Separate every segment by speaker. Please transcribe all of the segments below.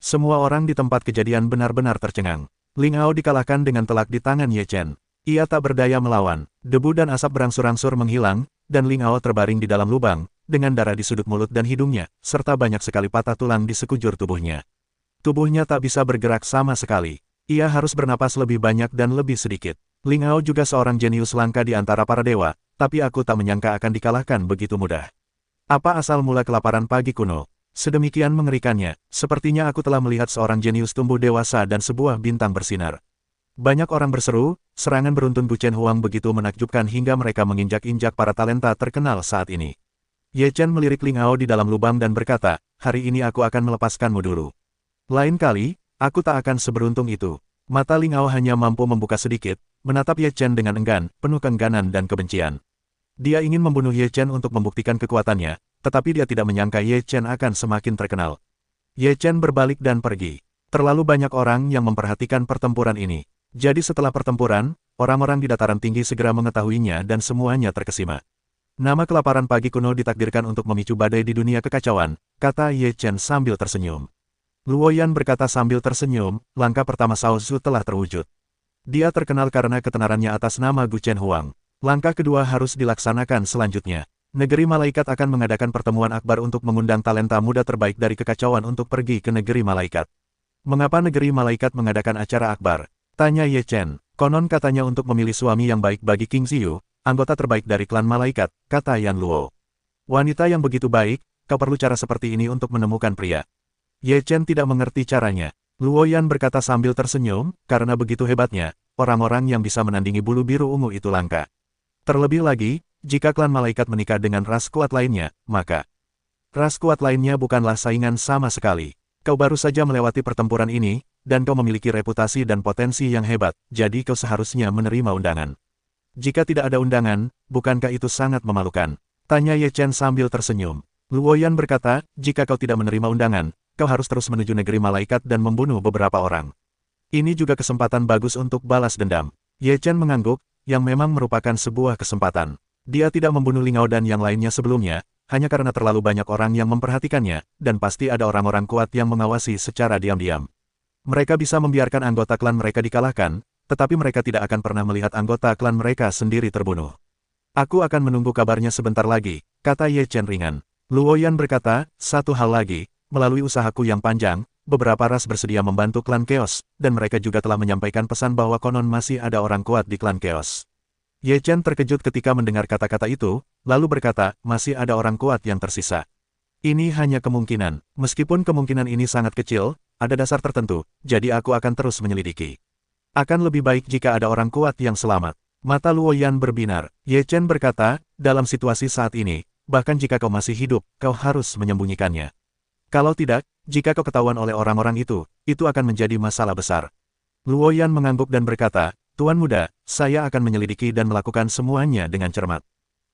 Speaker 1: Semua orang di tempat kejadian benar-benar tercengang. Ling Hao dikalahkan dengan telak di tangan Ye Chen. Ia tak berdaya melawan. Debu dan asap berangsur-angsur menghilang, dan Ling Hao terbaring di dalam lubang, dengan darah di sudut mulut dan hidungnya, serta banyak sekali patah tulang di sekujur tubuhnya. Tubuhnya tak bisa bergerak sama sekali. Ia harus bernapas lebih banyak dan lebih sedikit. Ling Hao juga seorang jenius langka di antara para dewa, tapi aku tak menyangka akan dikalahkan begitu mudah. Apa asal mula kelaparan pagi kuno? Sedemikian mengerikannya, sepertinya aku telah melihat seorang jenius tumbuh dewasa dan sebuah bintang bersinar. Banyak orang berseru, serangan beruntun Bu Chen Huang begitu menakjubkan hingga mereka menginjak-injak para talenta terkenal saat ini. Ye Chen melirik Ling Hao di dalam lubang dan berkata, hari ini aku akan melepaskanmu dulu. Lain kali, aku tak akan seberuntung itu. Mata Ling Hao hanya mampu membuka sedikit, menatap Ye Chen dengan enggan, penuh keengganan dan kebencian. Dia ingin membunuh Ye Chen untuk membuktikan kekuatannya, tetapi dia tidak menyangka Ye Chen akan semakin terkenal. Ye Chen berbalik dan pergi. Terlalu banyak orang yang memperhatikan pertempuran ini. Jadi setelah pertempuran, orang-orang di dataran tinggi segera mengetahuinya dan semuanya terkesima. Nama kelaparan pagi kuno ditakdirkan untuk memicu badai di dunia kekacauan, kata Ye Chen sambil tersenyum. Luoyan berkata sambil tersenyum, langkah pertama Shao Zhu telah terwujud. Dia terkenal karena ketenarannya atas nama Gu Chen Huang. Langkah kedua harus dilaksanakan selanjutnya. Negeri Malaikat akan mengadakan pertemuan akbar untuk mengundang talenta muda terbaik dari kekacauan untuk pergi ke Negeri Malaikat. Mengapa Negeri Malaikat mengadakan acara akbar? Tanya Ye Chen. Konon katanya untuk memilih suami yang baik bagi King Ziyu, anggota terbaik dari klan Malaikat, kata Yan Luo. Wanita yang begitu baik, kau perlu cara seperti ini untuk menemukan pria. Ye Chen tidak mengerti caranya. Luo Yan berkata sambil tersenyum, karena begitu hebatnya, orang-orang yang bisa menandingi bulu biru ungu itu langka. Terlebih lagi, jika klan Malaikat menikah dengan ras kuat lainnya, maka ras kuat lainnya bukanlah saingan sama sekali. Kau baru saja melewati pertempuran ini, dan kau memiliki reputasi dan potensi yang hebat, jadi kau seharusnya menerima undangan. Jika tidak ada undangan, bukankah itu sangat memalukan? Tanya Ye Chen sambil tersenyum. Luo Yan berkata, jika kau tidak menerima undangan, kau harus terus menuju Negeri Malaikat dan membunuh beberapa orang. Ini juga kesempatan bagus untuk balas dendam. Ye Chen mengangguk, yang memang merupakan sebuah kesempatan. Dia tidak membunuh Ling Hao dan yang lainnya sebelumnya, hanya karena terlalu banyak orang yang memperhatikannya, dan pasti ada orang-orang kuat yang mengawasi secara diam-diam. Mereka bisa membiarkan anggota klan mereka dikalahkan, tetapi mereka tidak akan pernah melihat anggota klan mereka sendiri terbunuh. Aku akan menunggu kabarnya sebentar lagi, kata Ye Chen ringan. Luo Yan berkata, satu hal lagi, melalui usahaku yang panjang, beberapa ras bersedia membantu klan Chaos, dan mereka juga telah menyampaikan pesan bahwa konon masih ada orang kuat di klan Chaos. Ye Chen terkejut ketika mendengar kata-kata itu, lalu berkata, masih ada orang kuat yang tersisa. Ini hanya kemungkinan, meskipun kemungkinan ini sangat kecil, ada dasar tertentu, jadi aku akan terus menyelidiki. Akan lebih baik jika ada orang kuat yang selamat. Mata Luo Yan berbinar. Ye Chen berkata, dalam situasi saat ini, bahkan jika kau masih hidup, kau harus menyembunyikannya. Kalau tidak, jika kau ketahuan oleh orang-orang itu akan menjadi masalah besar. Luo Yan mengangguk dan berkata, Tuan Muda, saya akan menyelidiki dan melakukan semuanya dengan cermat.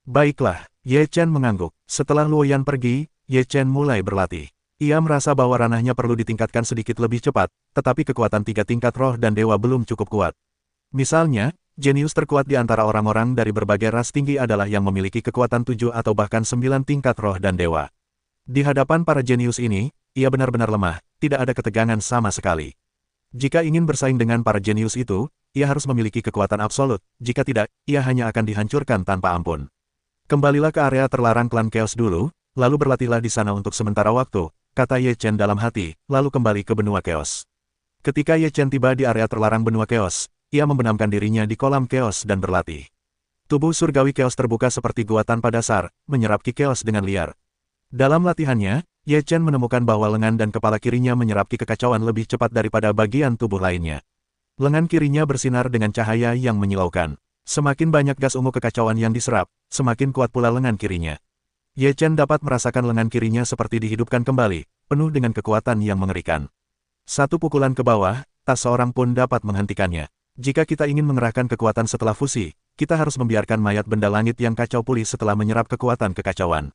Speaker 1: Baiklah, Ye Chen mengangguk. Setelah Luo Yan pergi, Ye Chen mulai berlatih. Ia merasa bahwa ranahnya perlu ditingkatkan sedikit lebih cepat, tetapi kekuatan 3 tingkat roh dan dewa belum cukup kuat. Misalnya, jenius terkuat di antara orang-orang dari berbagai ras tinggi adalah yang memiliki kekuatan 7 atau bahkan 9 tingkat roh dan dewa. Di hadapan para jenius ini, ia benar-benar lemah, tidak ada ketegangan sama sekali. Jika ingin bersaing dengan para jenius itu, ia harus memiliki kekuatan absolut, jika tidak, ia hanya akan dihancurkan tanpa ampun. Kembalilah ke area terlarang klan Chaos dulu, lalu berlatihlah di sana untuk sementara waktu, kata Ye Chen dalam hati, lalu kembali ke benua Chaos. Ketika Ye Chen tiba di area terlarang benua Chaos, ia membenamkan dirinya di kolam Chaos dan berlatih. Tubuh surgawi Chaos terbuka seperti gua tanpa dasar, menyerap ki Chaos dengan liar. Dalam latihannya, Ye Chen menemukan bahwa lengan dan kepala kirinya menyerap ki kekacauan lebih cepat daripada bagian tubuh lainnya. Lengan kirinya bersinar dengan cahaya yang menyilaukan. Semakin banyak gas ungu kekacauan yang diserap, semakin kuat pula lengan kirinya. Ye Chen dapat merasakan lengan kirinya seperti dihidupkan kembali, penuh dengan kekuatan yang mengerikan. Satu pukulan ke bawah, tak seorang pun dapat menghentikannya. Jika kita ingin mengerahkan kekuatan setelah fusi, kita harus membiarkan mayat benda langit yang kacau pulih setelah menyerap kekuatan kekacauan.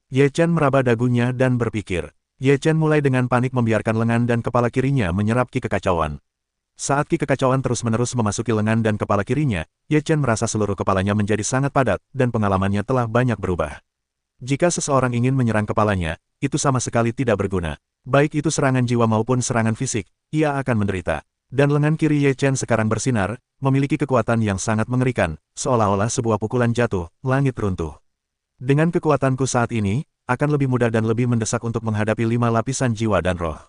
Speaker 1: Ye Chen meraba dagunya dan berpikir. Ye Chen mulai dengan panik membiarkan lengan dan kepala kirinya menyerap ki kekacauan. Saat ki kekacauan terus-menerus memasuki lengan dan kepala kirinya, Ye Chen merasa seluruh kepalanya menjadi sangat padat, dan pengalamannya telah banyak berubah. Jika seseorang ingin menyerang kepalanya, itu sama sekali tidak berguna. Baik itu serangan jiwa maupun serangan fisik, ia akan menderita. Dan lengan kiri Ye Chen sekarang bersinar, memiliki kekuatan yang sangat mengerikan, seolah-olah sebuah pukulan jatuh, langit runtuh. Dengan kekuatanku saat ini, akan lebih mudah dan lebih mendesak untuk menghadapi 5 lapisan jiwa dan roh.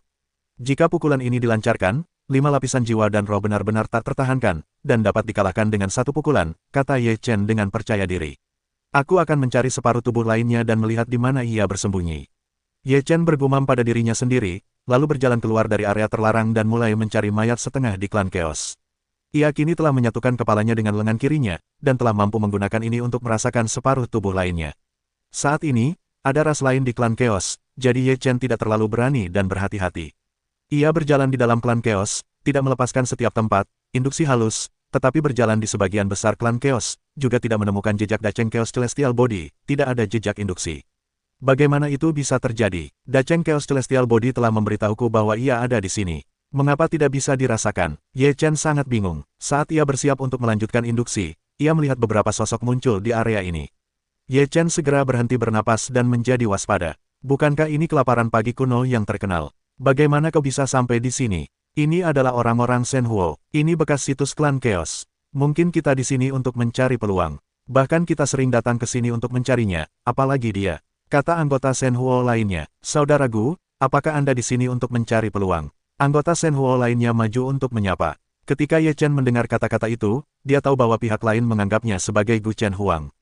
Speaker 1: Jika pukulan ini dilancarkan, 5 lapisan jiwa dan roh benar-benar tak tertahankan, dan dapat dikalahkan dengan satu pukulan, kata Ye Chen dengan percaya diri. Aku akan mencari separuh tubuh lainnya dan melihat di mana ia bersembunyi. Ye Chen bergumam pada dirinya sendiri, lalu berjalan keluar dari area terlarang dan mulai mencari mayat setengah di klan Chaos. Ia kini telah menyatukan kepalanya dengan lengan kirinya, dan telah mampu menggunakan ini untuk merasakan separuh tubuh lainnya. Saat ini, ada ras lain di klan Chaos, jadi Ye Chen tidak terlalu berani dan berhati-hati. Ia berjalan di dalam klan Chaos, tidak melepaskan setiap tempat, induksi halus, tetapi berjalan di sebagian besar klan Chaos, juga tidak menemukan jejak Dacheng Chaos Celestial Body, tidak ada jejak induksi. Bagaimana itu bisa terjadi? Dacheng Chaos Celestial Body telah memberitahuku bahwa ia ada di sini. Mengapa tidak bisa dirasakan? Ye Chen sangat bingung. Saat ia bersiap untuk melanjutkan induksi, ia melihat beberapa sosok muncul di area ini. Ye Chen segera berhenti bernapas dan menjadi waspada. Bukankah ini kelaparan pagi kuno yang terkenal? Bagaimana kau bisa sampai di sini? Ini adalah orang-orang Shenhuo. Ini bekas situs klan Chaos. Mungkin kita di sini untuk mencari peluang. Bahkan kita sering datang ke sini untuk mencarinya, apalagi dia. Kata anggota Shenhuo lainnya, Saudara Gu, apakah Anda di sini untuk mencari peluang? Anggota Shenhuo lainnya maju untuk menyapa. Ketika Ye Chen mendengar kata-kata itu, dia tahu bahwa pihak lain menganggapnya sebagai Gu Chen Huang.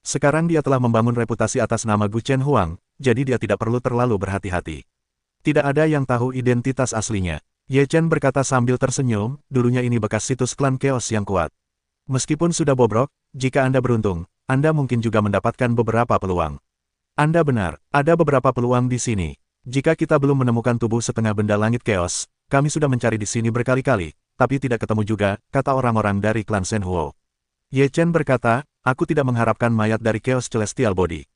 Speaker 1: Sekarang dia telah membangun reputasi atas nama Gu Chen Huang, jadi dia tidak perlu terlalu berhati-hati. Tidak ada yang tahu identitas aslinya. Ye Chen berkata sambil tersenyum, dulunya ini bekas situs klan Chaos yang kuat. Meskipun sudah bobrok, jika Anda beruntung, Anda mungkin juga mendapatkan beberapa peluang. Anda benar, ada beberapa peluang di sini. Jika kita belum menemukan tubuh setengah benda langit Chaos, kami sudah mencari di sini berkali-kali, tapi tidak ketemu juga, kata orang-orang dari klan Shenhuo. Ye Chen berkata, aku tidak mengharapkan mayat dari Chaos Celestial Body.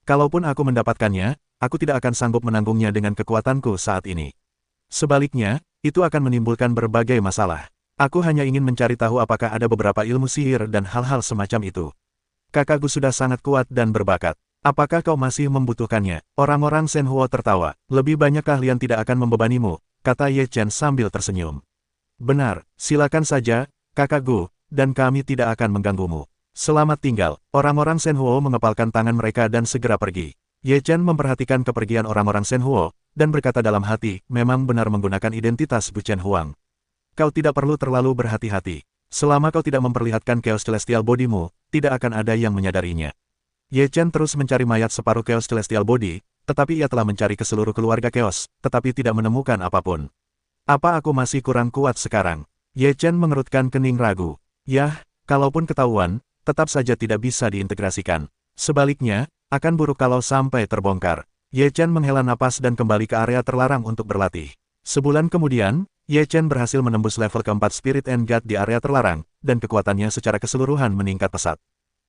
Speaker 1: Kalaupun aku mendapatkannya, aku tidak akan sanggup menanggungnya dengan kekuatanku saat ini. Sebaliknya, itu akan menimbulkan berbagai masalah. Aku hanya ingin mencari tahu apakah ada beberapa ilmu sihir dan hal-hal semacam itu. Kakakku sudah sangat kuat dan berbakat. Apakah kau masih membutuhkannya? Orang-orang Shenhuo tertawa. Lebih banyak keahlian tidak akan membebanimu, kata Ye Chen sambil tersenyum. Benar, silakan saja, Kakak Gu, dan kami tidak akan mengganggumu. Selamat tinggal. Orang-orang Shenhuo mengepalkan tangan mereka dan segera pergi. Ye Chen memperhatikan kepergian orang-orang Shenhuo, dan berkata dalam hati, memang benar menggunakan identitas Gu Chen Huang. Kau tidak perlu terlalu berhati-hati. Selama kau tidak memperlihatkan Chaos Celestial Body-mu, tidak akan ada yang menyadarinya. Ye Chen terus mencari mayat separuh Chaos Celestial Body, tetapi ia telah mencari ke seluruh keluarga Chaos, tetapi tidak menemukan apapun. Apa aku masih kurang kuat sekarang? Ye Chen mengerutkan kening ragu. Yah, kalaupun ketahuan, tetap saja tidak bisa diintegrasikan. Sebaliknya, akan buruk kalau sampai terbongkar. Ye Chen menghela napas dan kembali ke area terlarang untuk berlatih. Sebulan kemudian, Ye Chen berhasil menembus level keempat Spirit and God di area terlarang, dan kekuatannya secara keseluruhan meningkat pesat.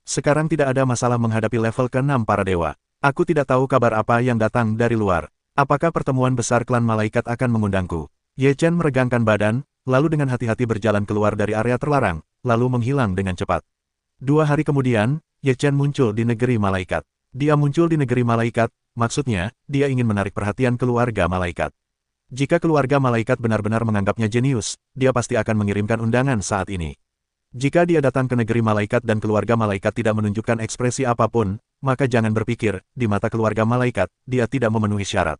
Speaker 1: Sekarang tidak ada masalah menghadapi level ke-6 para dewa. Aku tidak tahu kabar apa yang datang dari luar. Apakah pertemuan besar klan malaikat akan mengundangku? Ye Chen meregangkan badan, lalu dengan hati-hati berjalan keluar dari area terlarang, lalu menghilang dengan cepat. 2 hari kemudian, Ye Chen muncul di negeri malaikat. Dia muncul di negeri malaikat, maksudnya, dia ingin menarik perhatian keluarga malaikat. Jika keluarga malaikat benar-benar menganggapnya jenius, dia pasti akan mengirimkan undangan saat ini. Jika dia datang ke negeri malaikat dan keluarga malaikat tidak menunjukkan ekspresi apapun, maka jangan berpikir, di mata keluarga malaikat, dia tidak memenuhi syarat.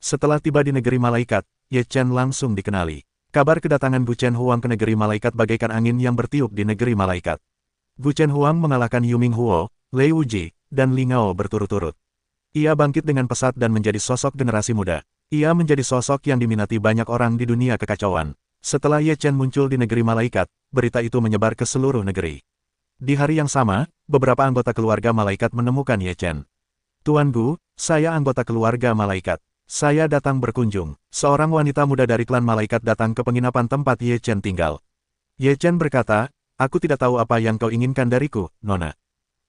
Speaker 1: Setelah tiba di negeri malaikat, Ye Chen langsung dikenali. Kabar kedatangan Gu Chen Huang ke negeri malaikat bagaikan angin yang bertiup di negeri malaikat. Gu Chen Huang mengalahkan Yu Minghuo, Lei Wuji, dan Li Ngao berturut-turut. Ia bangkit dengan pesat dan menjadi sosok generasi muda. Ia menjadi sosok yang diminati banyak orang di dunia kekacauan. Setelah Ye Chen muncul di negeri malaikat, berita itu menyebar ke seluruh negeri. Di hari yang sama, beberapa anggota keluarga malaikat menemukan Ye Chen. Tuan Gu, saya anggota keluarga malaikat. Saya datang berkunjung. Seorang wanita muda dari klan malaikat datang ke penginapan tempat Ye Chen tinggal. Ye Chen berkata, aku tidak tahu apa yang kau inginkan dariku, Nona.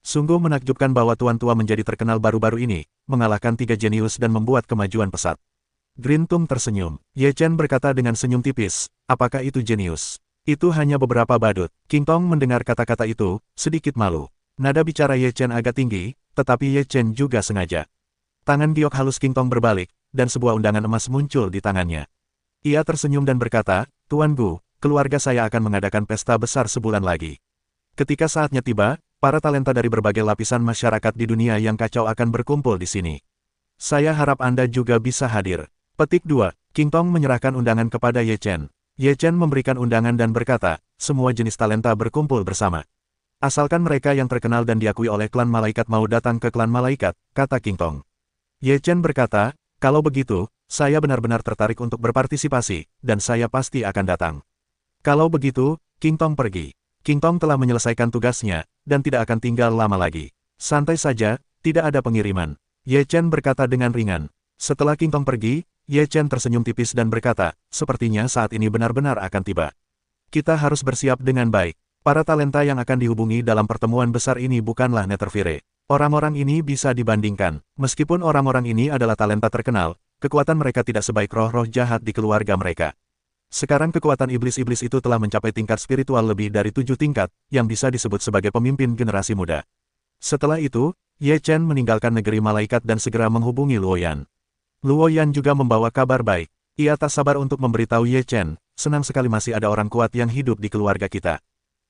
Speaker 1: Sungguh menakjubkan bahwa Tuan Tua menjadi terkenal baru-baru ini, mengalahkan 3 jenius dan membuat kemajuan pesat. Grintung tersenyum. Ye Chen berkata dengan senyum tipis, apakah itu jenius? Itu hanya beberapa badut. King Tong mendengar kata-kata itu, sedikit malu. Nada bicara Ye Chen agak tinggi, tetapi Ye Chen juga sengaja. Tangan giok halus King Tong berbalik, dan sebuah undangan emas muncul di tangannya. Ia tersenyum dan berkata, "Tuan Gu, keluarga saya akan mengadakan pesta besar sebulan lagi. Ketika saatnya tiba, para talenta dari berbagai lapisan masyarakat di dunia yang kacau akan berkumpul di sini. Saya harap Anda juga bisa hadir." Petik 2. King Tong menyerahkan undangan kepada Ye Chen. Ye Chen memberikan undangan dan berkata, "Semua jenis talenta berkumpul bersama. Asalkan mereka yang terkenal dan diakui oleh klan malaikat mau datang ke klan malaikat," kata King Tong. Ye Chen berkata, "Kalau begitu, saya benar-benar tertarik untuk berpartisipasi, dan saya pasti akan datang." Kalau begitu, King Tong pergi. King Tong telah menyelesaikan tugasnya, dan tidak akan tinggal lama lagi. "Santai saja, tidak ada pengiriman," Ye Chen berkata dengan ringan. Setelah King Tong pergi, Ye Chen tersenyum tipis dan berkata, "Sepertinya saat ini benar-benar akan tiba. Kita harus bersiap dengan baik. Para talenta yang akan dihubungi dalam pertemuan besar ini bukanlah Netherfire. Orang-orang ini bisa dibandingkan. Meskipun orang-orang ini adalah talenta terkenal, kekuatan mereka tidak sebaik roh-roh jahat di keluarga mereka. Sekarang kekuatan iblis-iblis itu telah mencapai tingkat spiritual lebih dari 7 tingkat, yang bisa disebut sebagai pemimpin generasi muda." Setelah itu, Ye Chen meninggalkan negeri malaikat dan segera menghubungi Luoyan. Luoyan juga membawa kabar baik. Ia tak sabar untuk memberitahu Ye Chen, "Senang sekali masih ada orang kuat yang hidup di keluarga kita."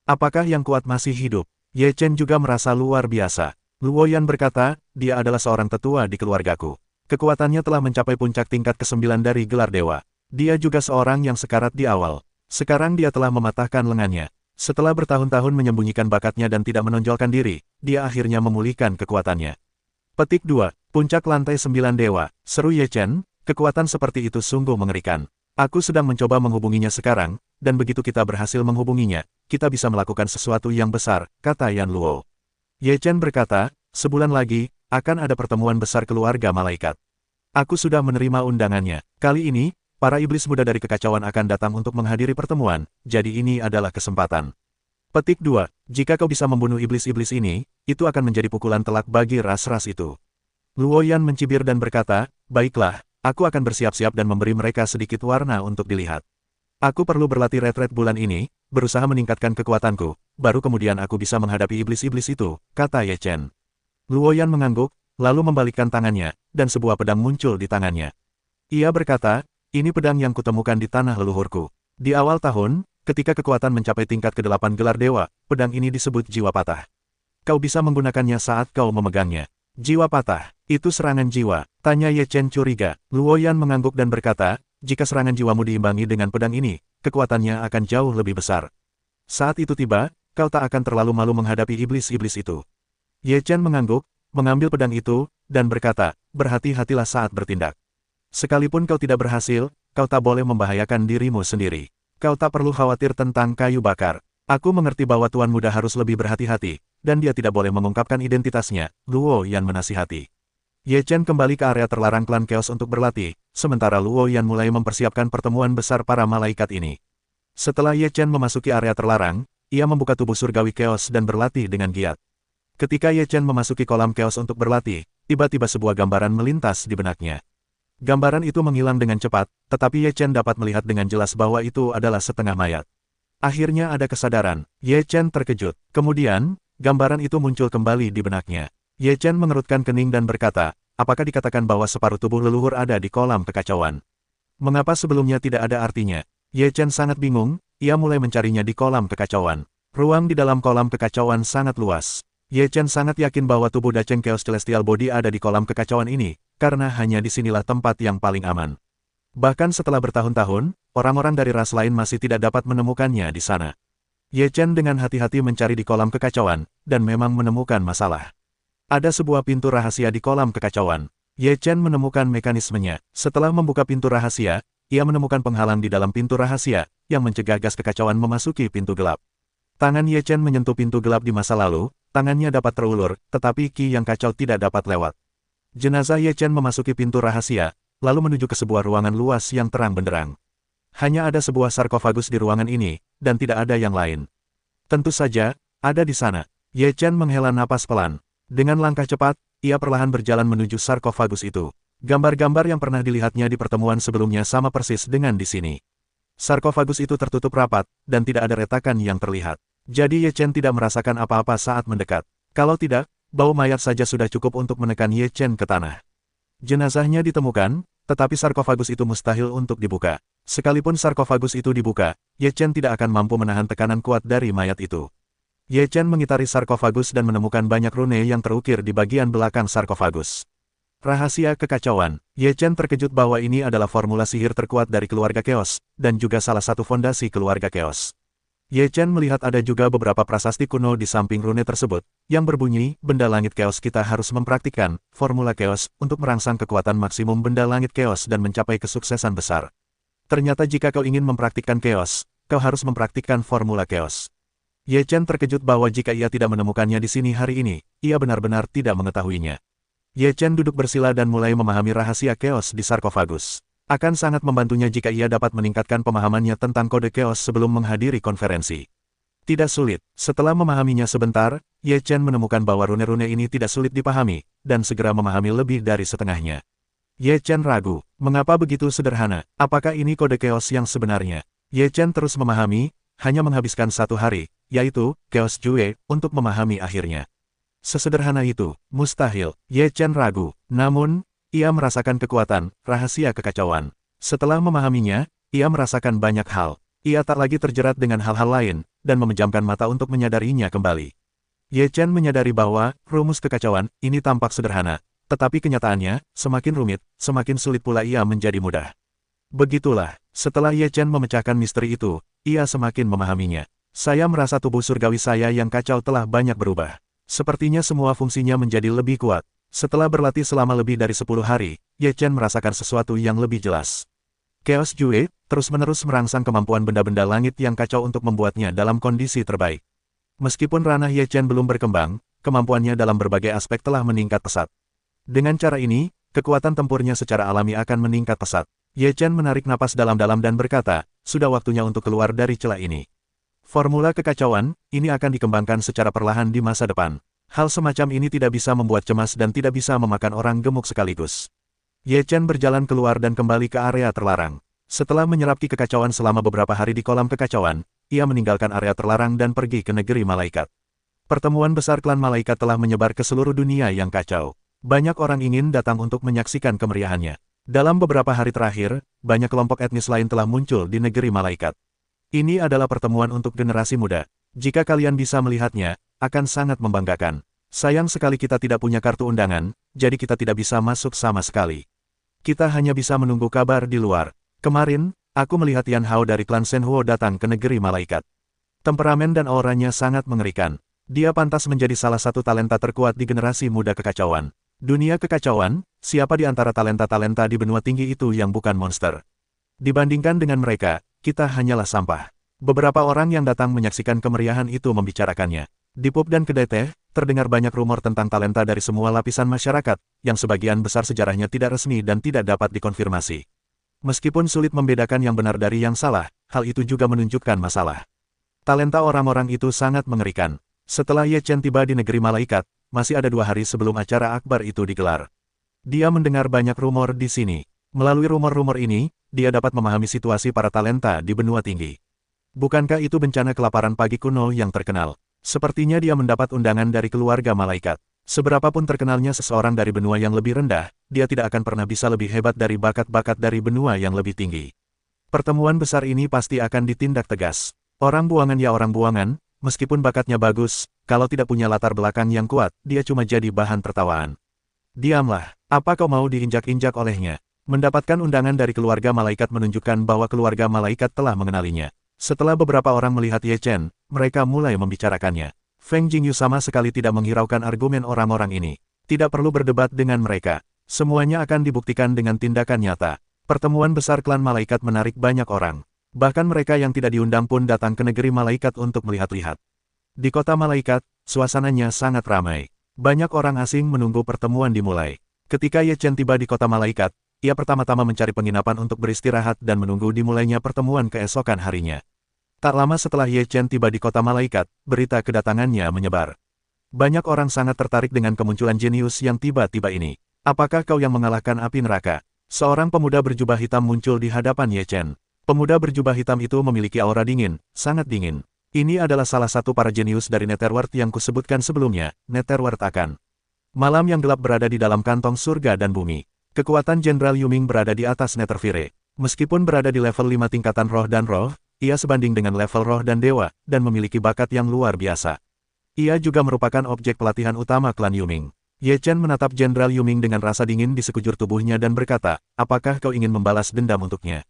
Speaker 1: "Apakah yang kuat masih hidup?" Ye Chen juga merasa luar biasa. Luoyan berkata, "Dia adalah seorang tetua di keluargaku. Kekuatannya telah mencapai puncak tingkat ke-9 dari gelar dewa. Dia juga seorang yang sekarat di awal. Sekarang dia telah mematahkan lengannya. Setelah bertahun-tahun menyembunyikan bakatnya dan tidak menonjolkan diri, dia akhirnya memulihkan kekuatannya." Petik 2. Puncak lantai 9 dewa, seru Ye Chen, "Kekuatan seperti itu sungguh mengerikan. Aku sedang mencoba menghubunginya sekarang, dan begitu kita berhasil menghubunginya, kita bisa melakukan sesuatu yang besar," kata Yan Luo. Ye Chen berkata, "Sebulan lagi, akan ada pertemuan besar keluarga malaikat. Aku sudah menerima undangannya. Kali ini, para iblis muda dari kekacauan akan datang untuk menghadiri pertemuan, jadi ini adalah kesempatan." Petik 2. Jika kau bisa membunuh iblis-iblis ini, itu akan menjadi pukulan telak bagi ras-ras itu. Luoyan mencibir dan berkata, "Baiklah, aku akan bersiap-siap dan memberi mereka sedikit warna untuk dilihat. Aku perlu berlatih retret bulan ini, berusaha meningkatkan kekuatanku, baru kemudian aku bisa menghadapi iblis-iblis itu," kata Ye Chen. Luoyan mengangguk, lalu membalikkan tangannya, dan sebuah pedang muncul di tangannya. Ia berkata, "Ini pedang yang kutemukan di tanah leluhurku. Di awal tahun, ketika kekuatan mencapai tingkat ke-8 gelar dewa, pedang ini disebut jiwa patah. Kau bisa menggunakannya saat kau memegangnya." "Jiwa patah, itu serangan jiwa?" tanya Ye Chen curiga. Luoyan mengangguk dan berkata, "Jika serangan jiwamu diimbangi dengan pedang ini, kekuatannya akan jauh lebih besar. Saat itu tiba, kau tak akan terlalu malu menghadapi iblis-iblis itu." Ye Chen mengangguk, mengambil pedang itu, dan berkata, "Berhati-hatilah saat bertindak. Sekalipun kau tidak berhasil, kau tak boleh membahayakan dirimu sendiri. Kau tak perlu khawatir tentang kayu bakar. Aku mengerti bahwa Tuan Muda harus lebih berhati-hati, dan dia tidak boleh mengungkapkan identitasnya," Luo Yan menasihati. Ye Chen kembali ke area terlarang klan Chaos untuk berlatih, sementara Luo Yan mulai mempersiapkan pertemuan besar para malaikat ini. Setelah Ye Chen memasuki area terlarang, ia membuka tubuh surgawi Chaos dan berlatih dengan giat. Ketika Ye Chen memasuki kolam Chaos untuk berlatih, tiba-tiba sebuah gambaran melintas di benaknya. Gambaran itu menghilang dengan cepat, tetapi Ye Chen dapat melihat dengan jelas bahwa itu adalah setengah mayat. Akhirnya ada kesadaran. Ye Chen terkejut. Kemudian, gambaran itu muncul kembali di benaknya. Ye Chen mengerutkan kening dan berkata, "Apakah dikatakan bahwa separuh tubuh leluhur ada di kolam kekacauan? Mengapa sebelumnya tidak ada artinya?" Ye Chen sangat bingung, ia mulai mencarinya di kolam kekacauan. Ruang di dalam kolam kekacauan sangat luas. Ye Chen sangat yakin bahwa tubuh Dacheng Chaos Celestial Body ada di kolam kekacauan ini, karena hanya disinilah tempat yang paling aman. Bahkan setelah bertahun-tahun, orang-orang dari ras lain masih tidak dapat menemukannya di sana. Ye Chen dengan hati-hati mencari di kolam kekacauan, dan memang menemukan masalah. Ada sebuah pintu rahasia di kolam kekacauan. Ye Chen menemukan mekanismenya. Setelah membuka pintu rahasia, ia menemukan penghalang di dalam pintu rahasia, yang mencegah gas kekacauan memasuki pintu gelap. Tangan Ye Chen menyentuh pintu gelap di masa lalu, tangannya dapat terulur, tetapi ki yang kacau tidak dapat lewat. Jenazah Ye Chen memasuki pintu rahasia, lalu menuju ke sebuah ruangan luas yang terang benderang. Hanya ada sebuah sarkofagus di ruangan ini, dan tidak ada yang lain. Tentu saja, ada di sana. Ye Chen menghela napas pelan. Dengan langkah cepat, ia perlahan berjalan menuju sarkofagus itu. Gambar-gambar yang pernah dilihatnya di pertemuan sebelumnya sama persis dengan di sini. Sarkofagus itu tertutup rapat, dan tidak ada retakan yang terlihat. Jadi Ye Chen tidak merasakan apa-apa saat mendekat. Kalau tidak, bau mayat saja sudah cukup untuk menekan Ye Chen ke tanah. Jenazahnya ditemukan, Tetapi sarkofagus itu mustahil untuk dibuka. Sekalipun sarkofagus itu dibuka, Ye Chen tidak akan mampu menahan tekanan kuat dari mayat itu. Ye Chen mengitari sarkofagus dan menemukan banyak rune yang terukir di bagian belakang sarkofagus. Rahasia kekacauan. Ye Chen terkejut bahwa ini adalah formula sihir terkuat dari keluarga Chaos, dan juga salah satu fondasi keluarga Chaos. Ye Chen melihat ada juga beberapa prasasti kuno di samping rune tersebut, yang berbunyi, benda langit Chaos kita harus mempraktikkan, formula Chaos, untuk merangsang kekuatan maksimum benda langit Chaos dan mencapai kesuksesan besar. Ternyata jika kau ingin mempraktikkan Chaos, kau harus mempraktikkan formula Chaos. Ye Chen terkejut bahwa jika ia tidak menemukannya di sini hari ini, ia benar-benar tidak mengetahuinya. Ye Chen duduk bersila dan mulai memahami rahasia Chaos di sarkofagus. Akan sangat membantunya jika ia dapat meningkatkan pemahamannya tentang kode Chaos sebelum menghadiri konferensi. Tidak sulit. Setelah memahaminya sebentar, Ye Chen menemukan bahwa rune-rune ini tidak sulit dipahami, dan segera memahami lebih dari setengahnya. Ye Chen ragu. Mengapa begitu sederhana? Apakah ini kode Chaos yang sebenarnya? Ye Chen terus memahami, hanya menghabiskan 1 hari, yaitu, Chaos Jue, untuk memahami akhirnya. Sesederhana itu, mustahil. Ye Chen ragu. Namun, ia merasakan kekuatan, rahasia kekacauan. Setelah memahaminya, ia merasakan banyak hal. Ia tak lagi terjerat dengan hal-hal lain, dan memejamkan mata untuk menyadarinya kembali. Ye Chen menyadari bahwa, rumus kekacauan, ini tampak sederhana. Tetapi kenyataannya, semakin rumit, semakin sulit pula ia menjadi mudah. Begitulah, setelah Ye Chen memecahkan misteri itu, ia semakin memahaminya. Saya merasa tubuh surgawi saya yang kacau telah banyak berubah. Sepertinya semua fungsinya menjadi lebih kuat. Setelah berlatih selama lebih dari 10 hari, Ye Chen merasakan sesuatu yang lebih jelas. Chaos Jue terus-menerus merangsang kemampuan benda-benda langit yang kacau untuk membuatnya dalam kondisi terbaik. Meskipun ranah Ye Chen belum berkembang, kemampuannya dalam berbagai aspek telah meningkat pesat. Dengan cara ini, kekuatan tempurnya secara alami akan meningkat pesat. Ye Chen menarik napas dalam-dalam dan berkata, sudah waktunya untuk keluar dari celah ini. Formula kekacauan, ini akan dikembangkan secara perlahan di masa depan. Hal semacam ini tidak bisa membuat cemas dan tidak bisa memakan orang gemuk sekaligus. Ye Chen berjalan keluar dan kembali ke area terlarang. Setelah menyerap ki kekacauan selama beberapa hari di kolam kekacauan, ia meninggalkan area terlarang dan pergi ke negeri malaikat. Pertemuan besar klan malaikat telah menyebar ke seluruh dunia yang kacau. Banyak orang ingin datang untuk menyaksikan kemeriahannya. Dalam beberapa hari terakhir, banyak kelompok etnis lain telah muncul di negeri malaikat. Ini adalah pertemuan untuk generasi muda. Jika kalian bisa melihatnya, akan sangat membanggakan. Sayang sekali kita tidak punya kartu undangan, jadi kita tidak bisa masuk sama sekali. Kita hanya bisa menunggu kabar di luar. Kemarin, aku melihat Yan Hao dari klan Shenhuo datang ke negeri malaikat. Temperamen dan auranya sangat mengerikan. Dia pantas menjadi salah satu talenta terkuat di generasi muda kekacauan. Dunia kekacauan, siapa di antara talenta-talenta di benua tinggi itu yang bukan monster? Dibandingkan dengan mereka, kita hanyalah sampah. Beberapa orang yang datang menyaksikan kemeriahan itu membicarakannya. Di pub dan kedai teh, terdengar banyak rumor tentang talenta dari semua lapisan masyarakat, yang sebagian besar sejarahnya tidak resmi dan tidak dapat dikonfirmasi. Meskipun sulit membedakan yang benar dari yang salah, hal itu juga menunjukkan masalah. Talenta orang-orang itu sangat mengerikan. Setelah Ye Chen tiba di negeri malaikat, masih ada 2 hari sebelum acara akbar itu digelar. Dia mendengar banyak rumor di sini. Melalui rumor-rumor ini, dia dapat memahami situasi para talenta di benua tinggi. Bukankah itu bencana kelaparan pagi kuno yang terkenal? Sepertinya dia mendapat undangan dari keluarga malaikat. Seberapapun terkenalnya seseorang dari benua yang lebih rendah, dia tidak akan pernah bisa lebih hebat dari bakat-bakat dari benua yang lebih tinggi. Pertemuan besar ini pasti akan ditindak tegas. Orang buangan ya orang buangan, meskipun bakatnya bagus, kalau tidak punya latar belakang yang kuat, dia cuma jadi bahan tertawaan. Diamlah, apa kau mau diinjak-injak olehnya? Mendapatkan undangan dari keluarga malaikat menunjukkan bahwa keluarga malaikat telah mengenalinya. Setelah beberapa orang melihat Ye Chen, mereka mulai membicarakannya. Feng Jingyu sama sekali tidak menghiraukan argumen orang-orang ini. Tidak perlu berdebat dengan mereka. Semuanya akan dibuktikan dengan tindakan nyata. Pertemuan besar klan malaikat menarik banyak orang. Bahkan mereka yang tidak diundang pun datang ke negeri malaikat untuk melihat-lihat. Di kota malaikat, suasananya sangat ramai. Banyak orang asing menunggu pertemuan dimulai. Ketika Ye Chen tiba di kota malaikat, ia pertama-tama mencari penginapan untuk beristirahat dan menunggu dimulainya pertemuan keesokan harinya. Tak lama setelah Ye Chen tiba di kota malaikat, berita kedatangannya menyebar. Banyak orang sangat tertarik dengan kemunculan jenius yang tiba-tiba ini. Apakah kau yang mengalahkan api neraka? Seorang pemuda berjubah hitam muncul di hadapan Ye Chen. Pemuda berjubah hitam itu memiliki aura dingin, sangat dingin. Ini adalah salah satu para jenius dari Netherworld yang kusebutkan sebelumnya, Netherworld akan. Malam yang gelap berada di dalam kantong surga dan bumi. Kekuatan Jenderal Yuming berada di atas Netherfire. Meskipun berada di level 5 tingkatan roh dan roh, ia sebanding dengan level roh dan dewa, dan memiliki bakat yang luar biasa. Ia juga merupakan objek pelatihan utama klan Yuming. Ye Chen menatap Jenderal Yuming dengan rasa dingin di sekujur tubuhnya dan berkata, apakah kau ingin membalas dendam untuknya?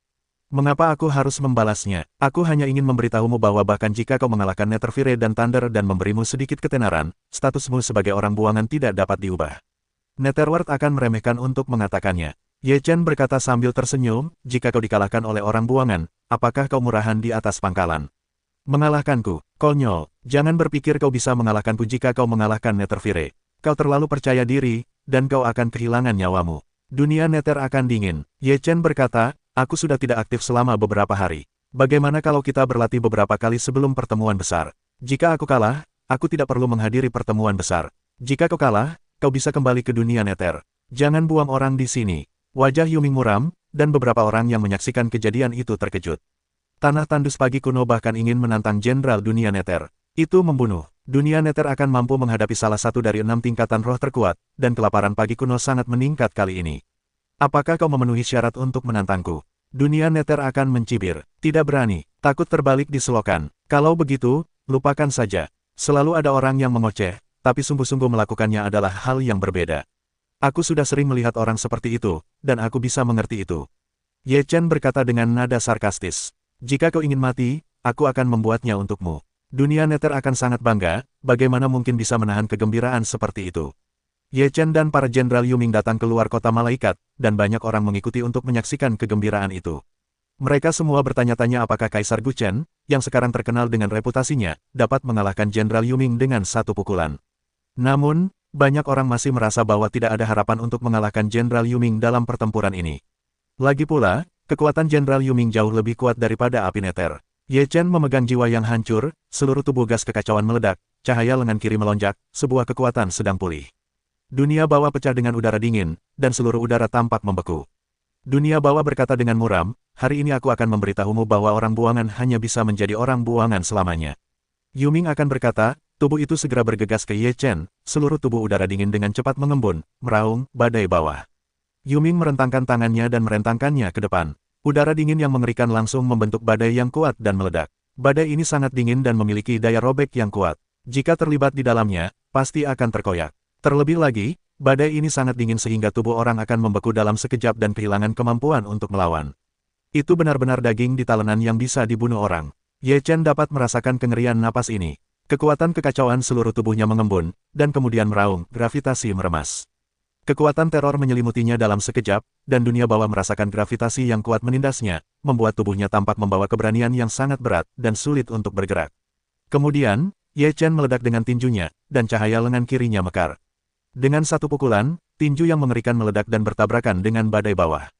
Speaker 1: Mengapa aku harus membalasnya? Aku hanya ingin memberitahumu bahwa bahkan jika kau mengalahkan Netherfire dan Thunder dan memberimu sedikit ketenaran, statusmu sebagai orang buangan tidak dapat diubah. Netherworld akan meremehkan untuk mengatakannya. Ye Chen berkata sambil tersenyum, jika kau dikalahkan oleh orang buangan, apakah kau murahan di atas pangkalan? Mengalahkanku, konyol, jangan berpikir kau bisa mengalahkanku jika kau mengalahkan Netherfire. Kau terlalu percaya diri, dan kau akan kehilangan nyawamu. Dunia Nether akan dingin. Ye Chen berkata, aku sudah tidak aktif selama beberapa hari. Bagaimana kalau kita berlatih beberapa kali sebelum pertemuan besar? Jika aku kalah, aku tidak perlu menghadiri pertemuan besar. Jika kau kalah, kau bisa kembali ke dunia Nether. Jangan buang orang di sini. Wajah Yuming muram, dan beberapa orang yang menyaksikan kejadian itu terkejut. Tanah tandus pagi kuno bahkan ingin menantang Jenderal Dunia Nether. Itu membunuh. Dunia Nether akan mampu menghadapi salah satu dari 6 tingkatan roh terkuat, dan kelaparan pagi kuno sangat meningkat kali ini. Apakah kau memenuhi syarat untuk menantangku? Dunia Nether akan mencibir. Tidak berani, takut terbalik di selokan. Kalau begitu, lupakan saja. Selalu ada orang yang mengoceh, tapi sungguh-sungguh melakukannya adalah hal yang berbeda. Aku sudah sering melihat orang seperti itu, dan aku bisa mengerti itu. Ye Chen berkata dengan nada sarkastis. Jika kau ingin mati, aku akan membuatnya untukmu. Dunia Nether akan sangat bangga, bagaimana mungkin bisa menahan kegembiraan seperti itu. Ye Chen dan para Jenderal Yuming datang keluar kota malaikat, dan banyak orang mengikuti untuk menyaksikan kegembiraan itu. Mereka semua bertanya-tanya apakah Kaisar Gu Chen, yang sekarang terkenal dengan reputasinya, dapat mengalahkan Jenderal Yuming dengan satu pukulan. Namun, banyak orang masih merasa bahwa tidak ada harapan untuk mengalahkan Jenderal Yuming dalam pertempuran ini. Lagi pula, kekuatan Jenderal Yuming jauh lebih kuat daripada api Nether. Ye Chen memegang jiwa yang hancur, seluruh tubuh gas kekacauan meledak, cahaya lengan kiri melonjak, sebuah kekuatan sedang pulih. Dunia bawah pecah dengan udara dingin, dan seluruh udara tampak membeku. Dunia bawah berkata dengan muram, hari ini aku akan memberitahumu bahwa orang buangan hanya bisa menjadi orang buangan selamanya. Yuming akan berkata, tubuh itu segera bergegas ke Ye Chen, seluruh tubuh udara dingin dengan cepat mengembun, meraung, badai bawah. Yuming merentangkan tangannya dan merentangkannya ke depan. Udara dingin yang mengerikan langsung membentuk badai yang kuat dan meledak. Badai ini sangat dingin dan memiliki daya robek yang kuat. Jika terlibat di dalamnya, pasti akan terkoyak. Terlebih lagi, badai ini sangat dingin sehingga tubuh orang akan membeku dalam sekejap dan kehilangan kemampuan untuk melawan. Itu benar-benar daging di talenan yang bisa dibunuh orang. Ye Chen dapat merasakan kengerian napas ini. Kekuatan kekacauan seluruh tubuhnya mengembun, dan kemudian meraung, gravitasi meremas. Kekuatan teror menyelimutinya dalam sekejap, dan dunia bawah merasakan gravitasi yang kuat menindasnya, membuat tubuhnya tampak membawa keberanian yang sangat berat dan sulit untuk bergerak. Kemudian, Ye Chen meledak dengan tinjunya, dan cahaya lengan kirinya mekar. Dengan satu pukulan, tinju yang mengerikan meledak dan bertabrakan dengan badai bawah.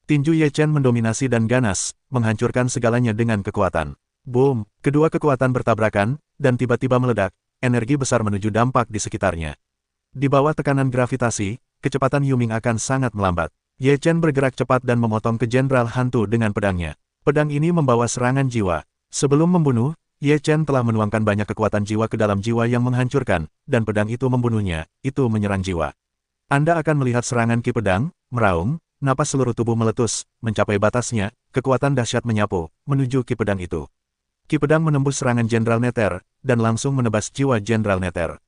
Speaker 1: Tinju Ye Chen mendominasi dan ganas, menghancurkan segalanya dengan kekuatan. Boom! Kedua kekuatan bertabrakan, dan tiba-tiba meledak, energi besar menuju dampak di sekitarnya. Di bawah tekanan gravitasi, kecepatan Yuming akan sangat melambat. Ye Chen bergerak cepat dan memotong ke Jenderal Hantu dengan pedangnya. Pedang ini membawa serangan jiwa. Sebelum membunuh, Ye Chen telah menuangkan banyak kekuatan jiwa ke dalam jiwa yang menghancurkan, dan pedang itu membunuhnya, itu menyerang jiwa. Anda akan melihat serangan ki pedang, meraung, napas seluruh tubuh meletus, mencapai batasnya, kekuatan dahsyat menyapu, menuju ki pedang itu. Ki pedang menembus serangan Jenderal Nether, dan langsung menebas jiwa Jenderal Nether.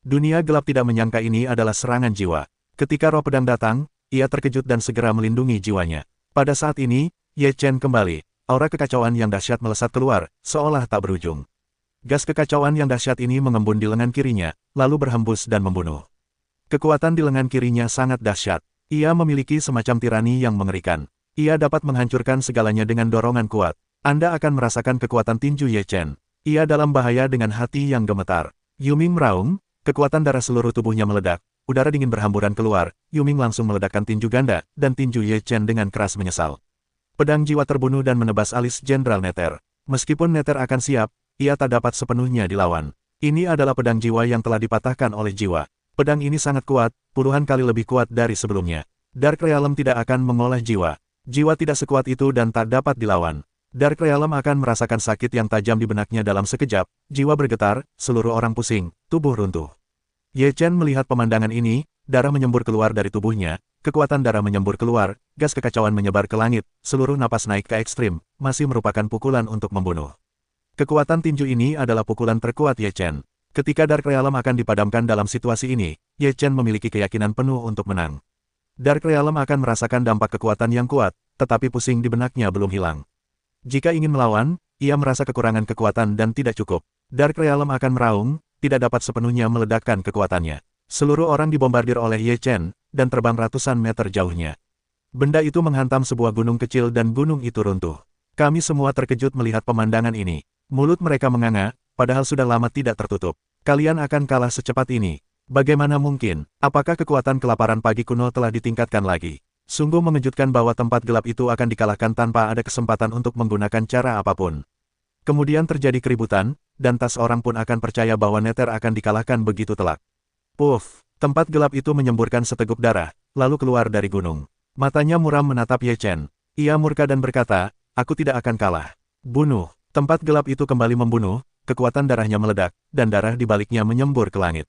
Speaker 1: Dunia gelap tidak menyangka ini adalah serangan jiwa. Ketika roh pedang datang, ia terkejut dan segera melindungi jiwanya. Pada saat ini, Ye Chen kembali. Aura kekacauan yang dahsyat melesat keluar, seolah tak berujung. Gas kekacauan yang dahsyat ini mengembun di lengan kirinya, lalu berhembus dan membunuh. Kekuatan di lengan kirinya sangat dahsyat. Ia memiliki semacam tirani yang mengerikan. Ia dapat menghancurkan segalanya dengan dorongan kuat. Anda akan merasakan kekuatan tinju Ye Chen. Ia dalam bahaya dengan hati yang gemetar. Yuming meraung, kekuatan darah seluruh tubuhnya meledak. Udara dingin berhamburan keluar, Yuming langsung meledakkan tinju ganda, dan tinju Ye Chen dengan keras menyesal. Pedang jiwa terbunuh dan menebas alis Jenderal Nether. Meskipun Nether akan siap, ia tak dapat sepenuhnya dilawan. Ini adalah pedang jiwa yang telah dipatahkan oleh jiwa. Pedang ini sangat kuat, puluhan kali lebih kuat dari sebelumnya. Dark Realm tidak akan mengolah jiwa. Jiwa tidak sekuat itu dan tak dapat dilawan. Dark Realm akan merasakan sakit yang tajam di benaknya dalam sekejap, jiwa bergetar, seluruh orang pusing, tubuh runtuh. Ye Chen melihat pemandangan ini, darah menyembur keluar dari tubuhnya, kekuatan darah menyembur keluar, gas kekacauan menyebar ke langit, seluruh napas naik ke ekstrim, masih merupakan pukulan untuk membunuh. Kekuatan tinju ini adalah pukulan terkuat Ye Chen. Ketika Dark Realm akan dipadamkan dalam situasi ini, Ye Chen memiliki keyakinan penuh untuk menang. Dark Realm akan merasakan dampak kekuatan yang kuat, tetapi pusing di benaknya belum hilang. Jika ingin melawan, ia merasa kekurangan kekuatan dan tidak cukup. Dark Realm akan meraung, tidak dapat sepenuhnya meledakkan kekuatannya. Seluruh orang dibombardir oleh Ye Chen, dan terbang ratusan meter jauhnya. Benda itu menghantam sebuah gunung kecil dan gunung itu runtuh. Kami semua terkejut melihat pemandangan ini. Mulut mereka menganga, padahal sudah lama tidak tertutup. Kalian akan kalah secepat ini. Bagaimana mungkin? Apakah kekuatan kelaparan pagi kuno telah ditingkatkan lagi? Sungguh mengejutkan bahwa tempat gelap itu akan dikalahkan tanpa ada kesempatan untuk menggunakan cara apapun. Kemudian terjadi keributan, dan tak seorang pun akan percaya bahwa Nether akan dikalahkan begitu telak. Puff! Tempat gelap itu menyemburkan seteguk darah, lalu keluar dari gunung. Matanya muram menatap Ye Chen. Ia murka dan berkata, aku tidak akan kalah. Bunuh! Tempat gelap itu kembali membunuh, kekuatan darahnya meledak, dan darah di baliknya menyembur ke langit.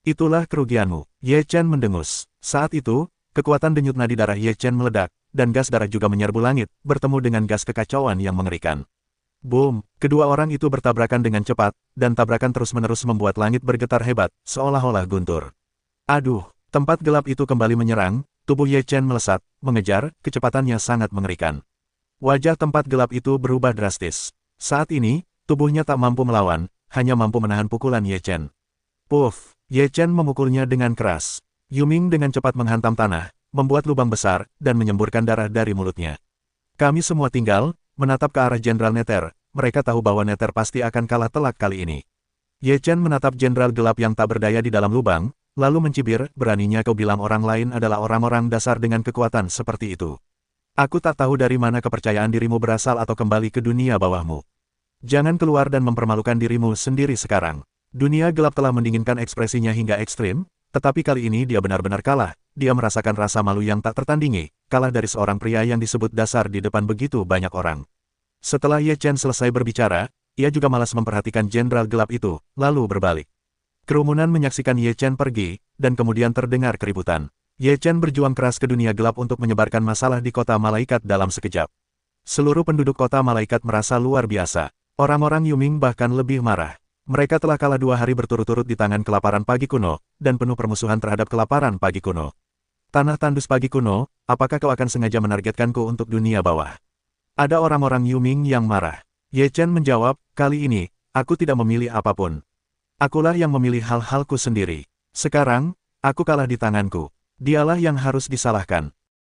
Speaker 1: Itulah kerugianmu. Ye Chen mendengus. Saat itu, kekuatan denyut nadi darah Ye Chen meledak, dan gas darah juga menyerbu langit, bertemu dengan gas kekacauan yang mengerikan. Boom! Kedua orang itu bertabrakan dengan cepat, dan tabrakan terus-menerus membuat langit bergetar hebat, seolah-olah guntur. Aduh! Tempat gelap itu kembali menyerang, tubuh Ye Chen melesat, mengejar, kecepatannya sangat mengerikan. Wajah tempat gelap itu berubah drastis. Saat ini, tubuhnya tak mampu melawan, hanya mampu menahan pukulan Ye Chen. Puff! Ye Chen memukulnya dengan keras. Yuming dengan cepat menghantam tanah, membuat lubang besar, dan menyemburkan darah dari mulutnya. Kami semua tinggal, menatap ke arah Jenderal Nether. Mereka tahu bahwa Nether pasti akan kalah telak kali ini. Ye Chen menatap Jenderal gelap yang tak berdaya di dalam lubang, lalu mencibir, beraninya kau bilang orang lain adalah orang-orang dasar dengan kekuatan seperti itu. Aku tak tahu dari mana kepercayaan dirimu berasal atau kembali ke dunia bawahmu. Jangan keluar dan mempermalukan dirimu sendiri sekarang. Dunia gelap telah mendinginkan ekspresinya hingga ekstrim, tetapi kali ini dia benar-benar kalah. Dia merasakan rasa malu yang tak tertandingi, kalah dari seorang pria yang disebut dasar di depan begitu banyak orang. Setelah Ye Chen selesai berbicara, ia juga malas memperhatikan Jenderal gelap itu, lalu berbalik. Kerumunan menyaksikan Ye Chen pergi, dan kemudian terdengar keributan. Ye Chen berjuang keras ke dunia gelap untuk menyebarkan masalah di kota malaikat dalam sekejap. Seluruh penduduk kota malaikat merasa luar biasa. Orang-orang Yuming bahkan lebih marah. Mereka telah kalah 2 hari berturut-turut di tangan kelaparan pagi kuno, dan penuh permusuhan terhadap kelaparan pagi kuno. Tanah tandus pagi kuno, apakah kau akan sengaja menargetkanku untuk dunia bawah? Ada orang-orang Yuming yang marah. Ye Chen menjawab, kali ini, aku tidak memilih apapun. Akulah yang memilih hal-halku sendiri. Sekarang, aku kalah di tanganku. Dialah yang harus disalahkan.